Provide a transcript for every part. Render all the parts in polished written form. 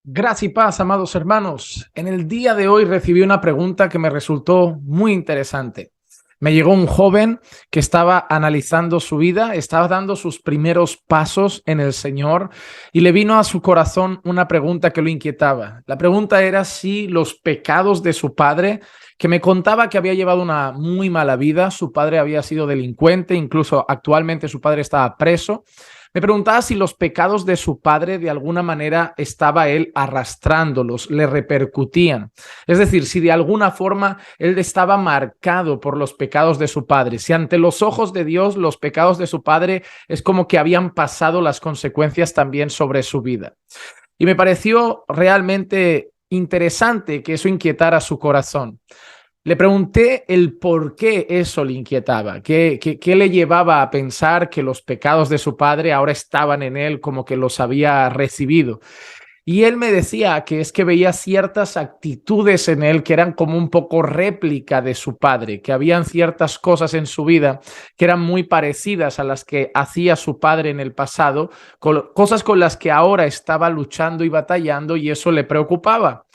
Gracia y paz, amados hermanos. En el día de hoy recibí una pregunta que me resultó muy interesante. Me llegó un joven que estaba analizando su vida, estaba dando sus primeros pasos en el Señor y le vino a su corazón una pregunta que lo inquietaba. La pregunta era si los pecados de su padre, que me contaba que había llevado una muy mala vida, su padre había sido delincuente, incluso actualmente su padre estaba preso. Me preguntaba si los pecados de su padre de alguna manera estaba él arrastrándolos, le repercutían. Es decir, si de alguna forma él estaba marcado por los pecados de su padre, si ante los ojos de Dios los pecados de su padre es como que habían pasado las consecuencias también sobre su vida. Y me pareció realmente interesante que eso inquietara su corazón. Le pregunté el por qué eso le inquietaba, qué le llevaba a pensar que los pecados de su padre ahora estaban en él como que los había recibido. Y él me decía que es que veía ciertas actitudes en él que eran como un poco réplica de su padre, que habían ciertas cosas en su vida que eran muy parecidas a las que hacía su padre en el pasado, cosas con las que ahora estaba luchando y batallando y eso le preocupaba.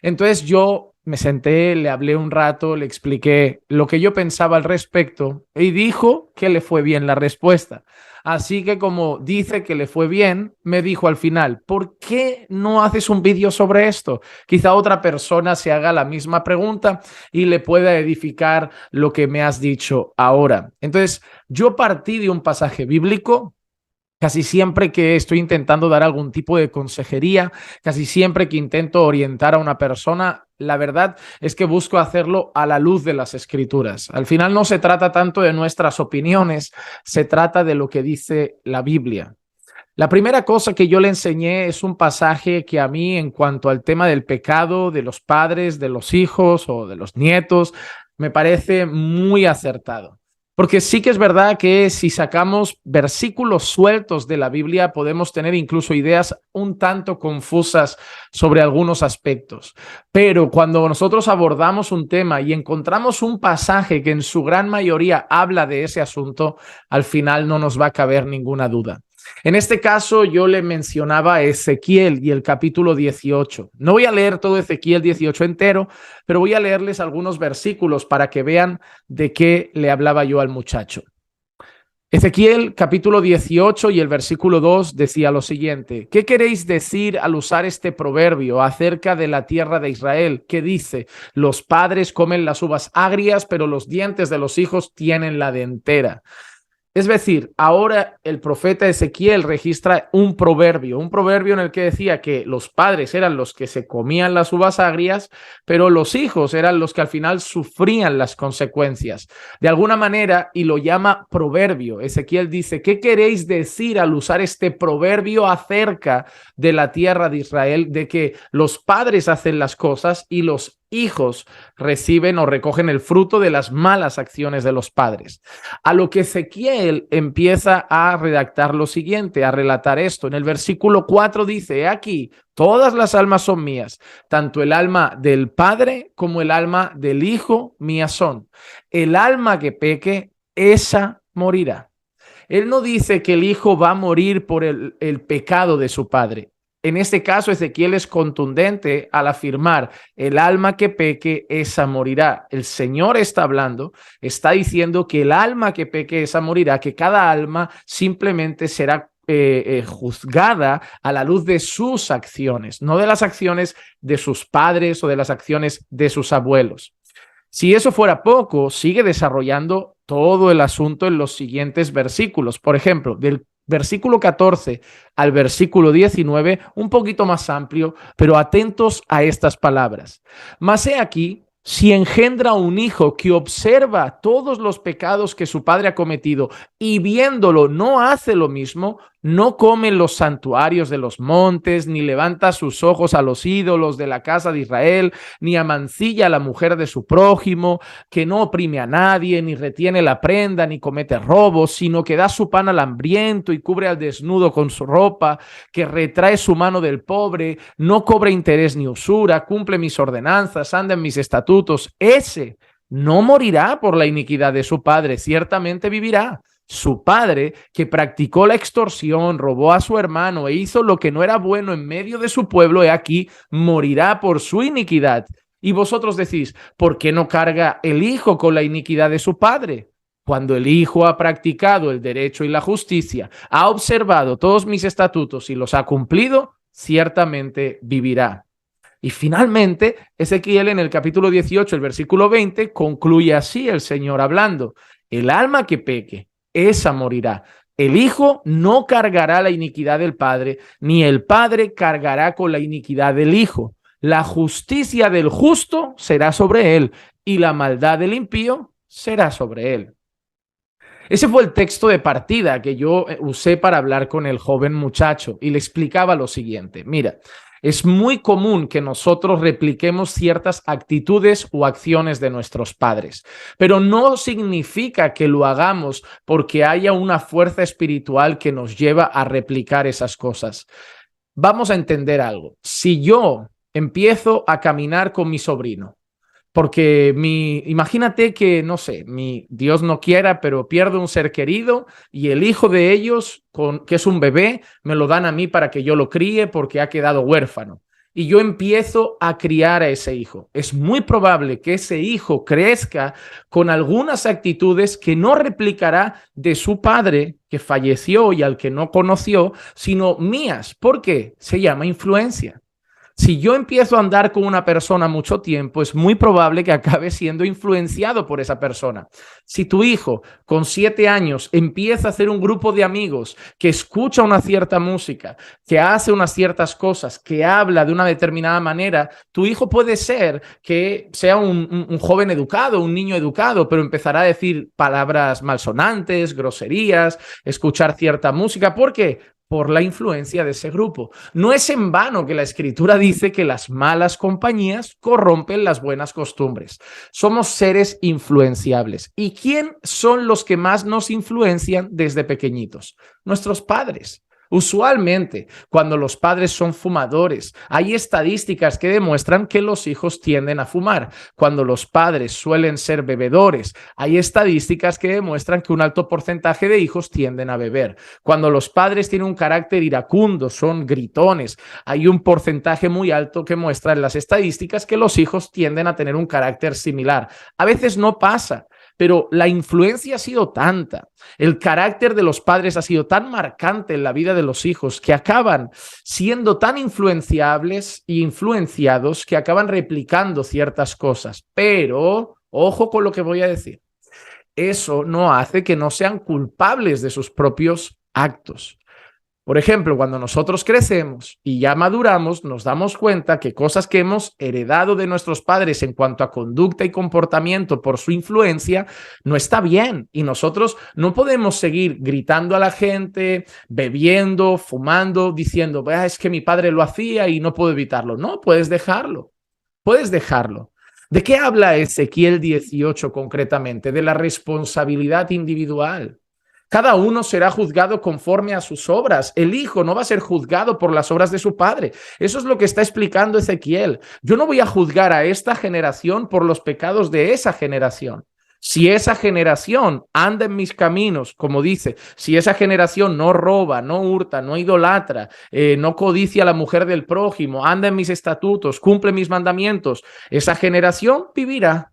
Entonces yo me senté, le hablé un rato, le expliqué lo que yo pensaba al respecto y dijo que le fue bien la respuesta. Así que como dice que le fue bien, me dijo al final, ¿por qué no haces un vídeo sobre esto? Quizá otra persona se haga la misma pregunta y le pueda edificar lo que me has dicho ahora. Entonces, yo partí de un pasaje bíblico. Casi siempre que estoy intentando dar algún tipo de consejería, casi siempre que intento orientar a una persona, la verdad es que busco hacerlo a la luz de las Escrituras. Al final no se trata tanto de nuestras opiniones, se trata de lo que dice la Biblia. La primera cosa que yo le enseñé es un pasaje que a mí, en cuanto al tema del pecado, de los padres, de los hijos o de los nietos, me parece muy acertado. Porque sí que es verdad que si sacamos versículos sueltos de la Biblia, podemos tener incluso ideas un tanto confusas sobre algunos aspectos. Pero cuando nosotros abordamos un tema y encontramos un pasaje que en su gran mayoría habla de ese asunto, al final no nos va a caber ninguna duda. En este caso, yo le mencionaba a Ezequiel y el capítulo 18. No voy a leer todo Ezequiel 18 entero, pero voy a leerles algunos versículos para que vean de qué le hablaba yo al muchacho. Ezequiel capítulo 18 y el versículo 2 decía lo siguiente: ¿qué queréis decir al usar este proverbio acerca de la tierra de Israel? Que dice, los padres comen las uvas agrias, pero los dientes de los hijos tienen la dentera. Es decir, ahora el profeta Ezequiel registra un proverbio en el que decía que los padres eran los que se comían las uvas agrias, pero los hijos eran los que al final sufrían las consecuencias. De alguna manera, y lo llama proverbio, Ezequiel dice, ¿qué queréis decir al usar este proverbio acerca de la tierra de Israel? De que los padres hacen las cosas y los hijos reciben o recogen el fruto de las malas acciones de los padres. A lo que Ezequiel empieza a redactar lo siguiente, a relatar esto. En el versículo 4 dice, he aquí, todas las almas son mías, tanto el alma del padre como el alma del hijo mías son. El alma que peque, esa morirá. Él no dice que el hijo va a morir por el pecado de su padre. En este caso, Ezequiel es contundente al afirmar, el alma que peque, esa morirá. El Señor está hablando, está diciendo que el alma que peque, esa morirá, que cada alma simplemente será juzgada a la luz de sus acciones, no de las acciones de sus padres o de las acciones de sus abuelos. Si eso fuera poco, sigue desarrollando todo el asunto en los siguientes versículos. Por ejemplo, del versículo 14 al versículo 19, un poquito más amplio, pero atentos a estas palabras. Mas he aquí, si engendra un hijo que observa todos los pecados que su padre ha cometido y viéndolo no hace lo mismo, no come en los santuarios de los montes, ni levanta sus ojos a los ídolos de la casa de Israel, ni amancilla a la mujer de su prójimo, que no oprime a nadie, ni retiene la prenda, ni comete robos, sino que da su pan al hambriento y cubre al desnudo con su ropa, que retrae su mano del pobre, no cobra interés ni usura, cumple mis ordenanzas, anda en mis estatutos. Ese no morirá por la iniquidad de su padre, ciertamente vivirá. Su padre, que practicó la extorsión, robó a su hermano e hizo lo que no era bueno en medio de su pueblo, he aquí, morirá por su iniquidad. Y vosotros decís, ¿por qué no carga el hijo con la iniquidad de su padre? Cuando el hijo ha practicado el derecho y la justicia, ha observado todos mis estatutos y los ha cumplido, ciertamente vivirá. Y finalmente, Ezequiel en el capítulo 18, el versículo 20, concluye así el Señor hablando: el alma que peque, esa morirá. El hijo no cargará la iniquidad del padre, ni el padre cargará con la iniquidad del hijo. La justicia del justo será sobre él, y la maldad del impío será sobre él. Ese fue el texto de partida que yo usé para hablar con el joven muchacho y le explicaba lo siguiente: mira, es muy común que nosotros repliquemos ciertas actitudes o acciones de nuestros padres, pero no significa que lo hagamos porque haya una fuerza espiritual que nos lleva a replicar esas cosas. Vamos a entender algo. Si yo empiezo a caminar con mi sobrino, porque imagínate que, no sé, Dios no quiera, pero pierdo un ser querido y el hijo de ellos, que es un bebé, me lo dan a mí para que yo lo críe porque ha quedado huérfano. Y yo empiezo a criar a ese hijo. Es muy probable que ese hijo crezca con algunas actitudes que no replicará de su padre que falleció y al que no conoció, sino mías. ¿Por qué? Se llama influencia. Si yo empiezo a andar con una persona mucho tiempo, es muy probable que acabe siendo influenciado por esa persona. Si tu hijo con 7 años empieza a hacer un grupo de amigos que escucha una cierta música, que hace unas ciertas cosas, que habla de una determinada manera, tu hijo puede ser que sea un joven educado, un niño educado, pero empezará a decir palabras malsonantes, groserías, escuchar cierta música. ¿Por qué? Por la influencia de ese grupo. No es en vano que la Escritura dice que las malas compañías corrompen las buenas costumbres. Somos seres influenciables. ¿Y quién son los que más nos influencian desde pequeñitos? Nuestros padres. Usualmente, cuando los padres son fumadores, hay estadísticas que demuestran que los hijos tienden a fumar. Cuando los padres suelen ser bebedores, hay estadísticas que demuestran que un alto porcentaje de hijos tienden a beber. Cuando los padres tienen un carácter iracundo, son gritones, hay un porcentaje muy alto que muestra en las estadísticas que los hijos tienden a tener un carácter similar. A veces no pasa, pero la influencia ha sido tanta, el carácter de los padres ha sido tan marcante en la vida de los hijos que acaban siendo tan influenciables e influenciados que acaban replicando ciertas cosas. Pero, ojo con lo que voy a decir, eso no hace que no sean culpables de sus propios actos. Por ejemplo, cuando nosotros crecemos y ya maduramos, nos damos cuenta que cosas que hemos heredado de nuestros padres en cuanto a conducta y comportamiento por su influencia no está bien. Y nosotros no podemos seguir gritando a la gente, bebiendo, fumando, diciendo, es que mi padre lo hacía y no puedo evitarlo. No, puedes dejarlo. Puedes dejarlo. ¿De qué habla Ezequiel 18 concretamente? De la responsabilidad individual. Cada uno será juzgado conforme a sus obras. El hijo no va a ser juzgado por las obras de su padre. Eso es lo que está explicando Ezequiel. Yo no voy a juzgar a esta generación por los pecados de esa generación. Si esa generación anda en mis caminos, como dice, si esa generación no roba, no hurta, no idolatra, no codicia a la mujer del prójimo, anda en mis estatutos, cumple mis mandamientos, esa generación vivirá.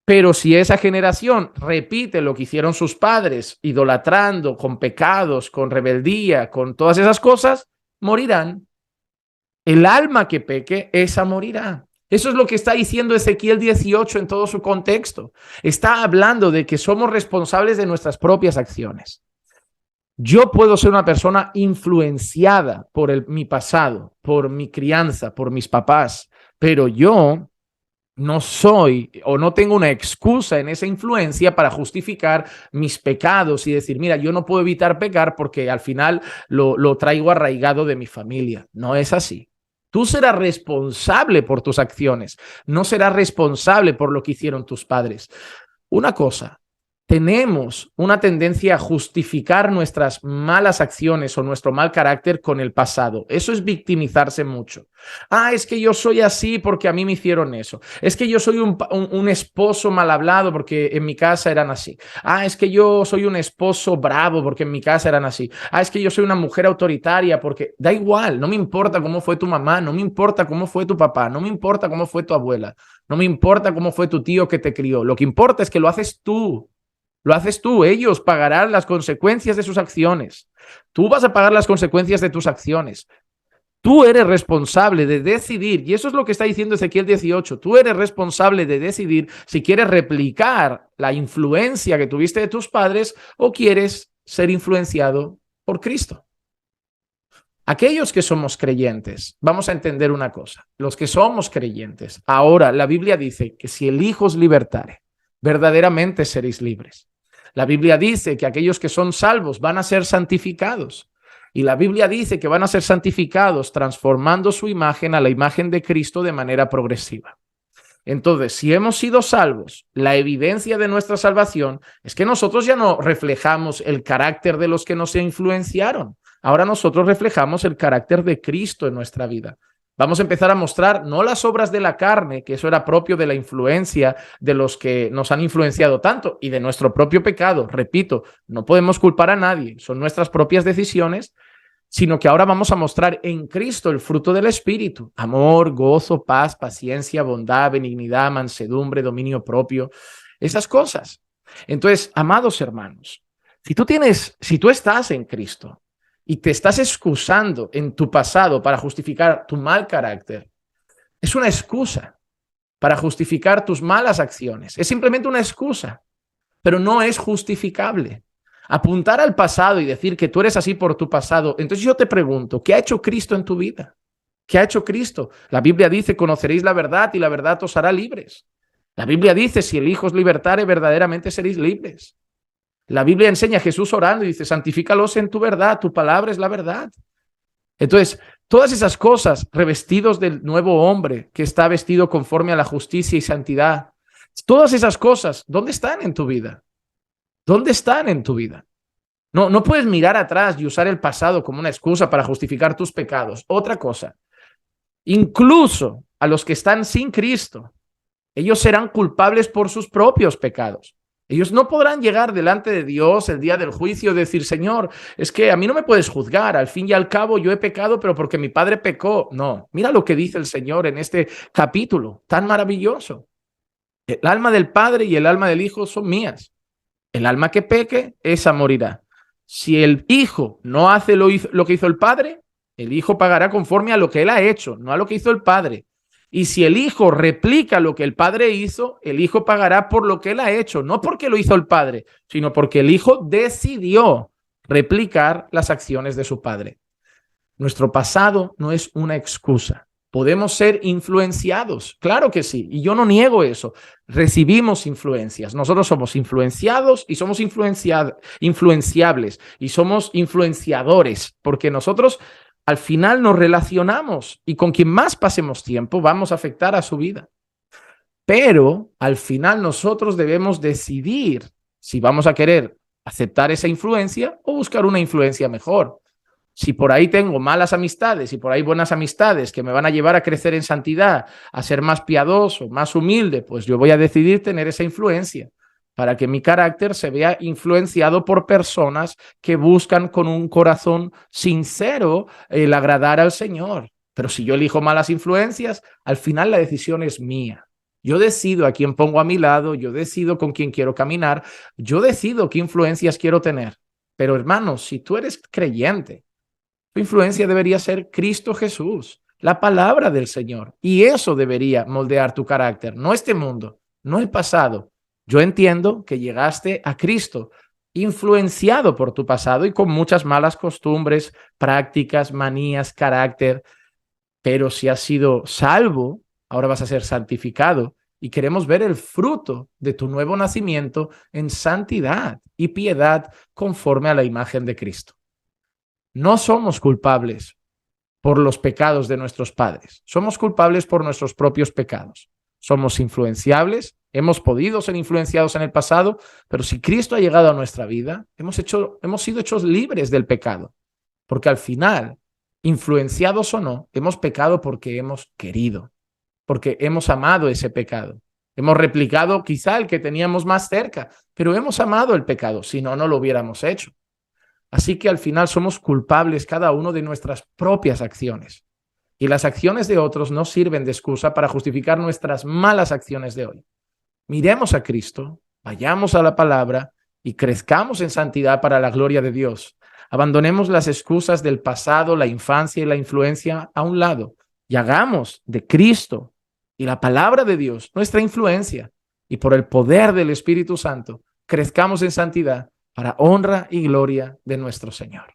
Pero si esa generación repite lo que hicieron sus padres, idolatrando, con pecados, con rebeldía, con todas esas cosas, morirán. El alma que peque, esa morirá. Eso es lo que está diciendo Ezequiel 18 en todo su contexto. Está hablando de que somos responsables de nuestras propias acciones. Yo puedo ser una persona influenciada por mi pasado, por mi crianza, por mis papás, pero yo no soy o no tengo una excusa en esa influencia para justificar mis pecados y decir, mira, yo no puedo evitar pecar porque al final lo traigo arraigado de mi familia. No es así. Tú serás responsable por tus acciones, no serás responsable por lo que hicieron tus padres. Una cosa, tenemos una tendencia a justificar nuestras malas acciones o nuestro mal carácter con el pasado. Eso es victimizarse mucho. Es que yo soy así porque a mí me hicieron eso. Es que yo soy un esposo mal hablado porque en mi casa eran así. Es que yo soy un esposo bravo porque en mi casa eran así. Es que yo soy una mujer autoritaria porque da igual, no me importa cómo fue tu mamá, no me importa cómo fue tu papá, no me importa cómo fue tu abuela, no me importa cómo fue tu tío que te crió. Lo que importa es que lo haces tú. Lo haces tú, ellos pagarán las consecuencias de sus acciones. Tú vas a pagar las consecuencias de tus acciones. Tú eres responsable de decidir, y eso es lo que está diciendo Ezequiel 18, tú eres responsable de decidir si quieres replicar la influencia que tuviste de tus padres o quieres ser influenciado por Cristo. Aquellos que somos creyentes, vamos a entender una cosa, los que somos creyentes, ahora la Biblia dice que si el Hijo os libertare, verdaderamente seréis libres. La Biblia dice que aquellos que son salvos van a ser santificados. Y la Biblia dice que van a ser santificados transformando su imagen a la imagen de Cristo de manera progresiva. Entonces, si hemos sido salvos, la evidencia de nuestra salvación es que nosotros ya no reflejamos el carácter de los que nos influenciaron. Ahora nosotros reflejamos el carácter de Cristo en nuestra vida. Vamos a empezar a mostrar no las obras de la carne, que eso era propio de la influencia de los que nos han influenciado tanto y de nuestro propio pecado. Repito, no podemos culpar a nadie, son nuestras propias decisiones, sino que ahora vamos a mostrar en Cristo el fruto del Espíritu: amor, gozo, paz, paciencia, bondad, benignidad, mansedumbre, dominio propio, esas cosas. Entonces, amados hermanos, si tú estás en Cristo y te estás excusando en tu pasado para justificar tu mal carácter, es una excusa para justificar tus malas acciones. Es simplemente una excusa, pero no es justificable. Apuntar al pasado y decir que tú eres así por tu pasado. Entonces yo te pregunto, ¿qué ha hecho Cristo en tu vida? ¿Qué ha hecho Cristo? La Biblia dice, conoceréis la verdad y la verdad os hará libres. La Biblia dice, si el Hijo os libertare, verdaderamente seréis libres. La Biblia enseña a Jesús orando y dice, santifícalos en tu verdad, tu palabra es la verdad. Entonces, todas esas cosas, revestidos del nuevo hombre que está vestido conforme a la justicia y santidad, todas esas cosas, ¿dónde están en tu vida? ¿Dónde están en tu vida? No puedes mirar atrás y usar el pasado como una excusa para justificar tus pecados. Otra cosa, incluso a los que están sin Cristo, ellos serán culpables por sus propios pecados. Ellos no podrán llegar delante de Dios el día del juicio y decir, Señor, es que a mí no me puedes juzgar, al fin y al cabo yo he pecado, pero porque mi padre pecó. No, mira lo que dice el Señor en este capítulo tan maravilloso. El alma del Padre y el alma del Hijo son mías. El alma que peque, esa morirá. Si el Hijo no hace lo que hizo el Padre, el Hijo pagará conforme a lo que él ha hecho, no a lo que hizo el Padre. Y si el Hijo replica lo que el Padre hizo, el Hijo pagará por lo que él ha hecho, no porque lo hizo el Padre, sino porque el Hijo decidió replicar las acciones de su Padre. Nuestro pasado no es una excusa. Podemos ser influenciados, claro que sí, y yo no niego eso. Recibimos influencias, nosotros somos influenciados y somos influenciables y somos influenciadores, porque nosotros al final nos relacionamos y con quien más pasemos tiempo vamos a afectar a su vida. Pero al final nosotros debemos decidir si vamos a querer aceptar esa influencia o buscar una influencia mejor. Si por ahí tengo malas amistades y por ahí buenas amistades que me van a llevar a crecer en santidad, a ser más piadoso, más humilde, pues yo voy a decidir tener esa influencia para que mi carácter se vea influenciado por personas que buscan con un corazón sincero el agradar al Señor. Pero si yo elijo malas influencias, al final la decisión es mía. Yo decido a quién pongo a mi lado, yo decido con quién quiero caminar, yo decido qué influencias quiero tener. Pero hermanos, si tú eres creyente, tu influencia debería ser Cristo Jesús, la palabra del Señor. Y eso debería moldear tu carácter, no este mundo, no el pasado. Yo entiendo que llegaste a Cristo influenciado por tu pasado y con muchas malas costumbres, prácticas, manías, carácter. Pero si has sido salvo, ahora vas a ser santificado. Y queremos ver el fruto de tu nuevo nacimiento en santidad y piedad conforme a la imagen de Cristo. No somos culpables por los pecados de nuestros padres. Somos culpables por nuestros propios pecados. somos influenciables, hemos podido ser influenciados en el pasado, pero si Cristo ha llegado a nuestra vida, hemos sido hechos libres del pecado, porque al final, influenciados o no, hemos pecado porque hemos querido, porque hemos amado ese pecado. Hemos replicado quizá el que teníamos más cerca, pero hemos amado el pecado, si no, no lo hubiéramos hecho. Así que al final somos culpables cada uno de nuestras propias acciones. Y las acciones de otros no sirven de excusa para justificar nuestras malas acciones de hoy. Miremos a Cristo, vayamos a la palabra y crezcamos en santidad para la gloria de Dios. Abandonemos las excusas del pasado, la infancia y la influencia a un lado y hagamos de Cristo y la palabra de Dios nuestra influencia, y por el poder del Espíritu Santo crezcamos en santidad para honra y gloria de nuestro Señor.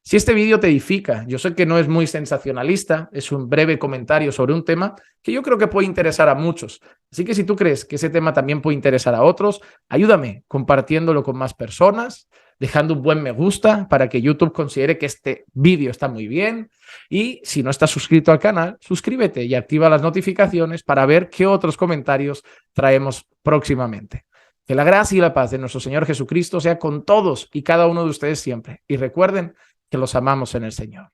Si este vídeo te edifica, yo sé que no es muy sensacionalista, es un breve comentario sobre un tema que yo creo que puede interesar a muchos. Así que si tú crees que ese tema también puede interesar a otros, ayúdame compartiéndolo con más personas, dejando un buen me gusta para que YouTube considere que este vídeo está muy bien. Y si no estás suscrito al canal, suscríbete y activa las notificaciones para ver qué otros comentarios traemos próximamente. Que la gracia y la paz de nuestro Señor Jesucristo sea con todos y cada uno de ustedes siempre. Y recuerden que los amamos en el Señor.